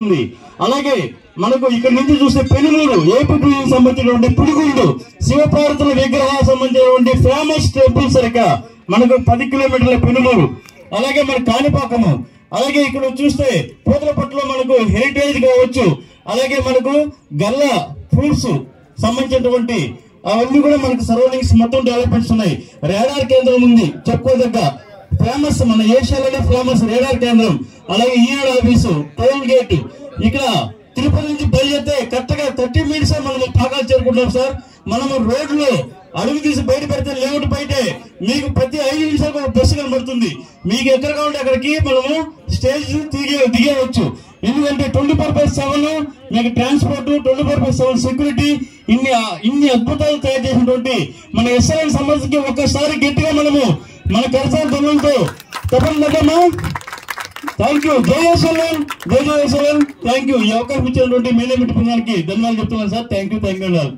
అలాగే మనకు ఇక్కడ నుంచి చూస్తే పెనుమూరు ఏపీ సంబంధించినటువంటి పుడిగుండు శివపార్వతుల విగ్రహాలకు సంబంధించినటువంటి ఫేమస్ టెంపుల్స్ ఇక్కడ మనకు 10 కిలోమీటర్ల పెనుమూరు. అలాగే మన కాణిపాకము, అలాగే ఇక్కడ చూస్తే పూతలపట్టులో మనకు హెరిటేజ్ కావచ్చు, అలాగే మనకు గల్ల ఫ్రూట్స్ సంబంధించినటువంటి అవన్నీ కూడా మనకు సరౌండింగ్స్ మొత్తం డెవలప్మెంట్స్ ఉన్నాయి. రేడార్ కేంద్రం ఉంది, చెప్పుకోదగ్గ ఫేమస్, మన ఏషియాలోనే ఫేమస్ రేడార్ కేంద్రం. అలాగే ఈనాడు ఆఫీసు, టోల్ గేట్. ఇక్కడ తిరుపతి నుంచి బయలుదేరితే కరెక్ట్గా 30 మినిట్స్ మనం పాకాలు చేరుకుంటాం సార్. మనము రోడ్లో అడుగు తీసి బయట పెడితే లేఅవుట్ బయటే మీకు ప్రతి 5 నిమిషాలకు ఒక బస్సు కనబడుతుంది. మీకు ఎక్కడ కావాలంటే అక్కడికి మనము స్టేజ్ దిగేయవచ్చు. ఎందుకంటే 24/7 మీకు ట్రాన్స్పోర్ట్, 24/7 సెక్యూరిటీ, ఇన్ని అద్భుతాలు తయారు చేసినటువంటి మన ఎస్ఆర్ఎన్ సంబంధించి ఒక్కసారి గట్టిగా మనము మన కరసాల ధ్వనులతో తప్పనిద్దమ్మా. Thank you. జై ఎస్ఆర్ఎన్, జై ఎస్ఆర్ఎన్. Thank you. ఈ అవకాశం ఇచ్చినటువంటి మీడియా మిత్రులకి ధన్యవాదాలు చెప్తున్నాను సార్. Thank you sir.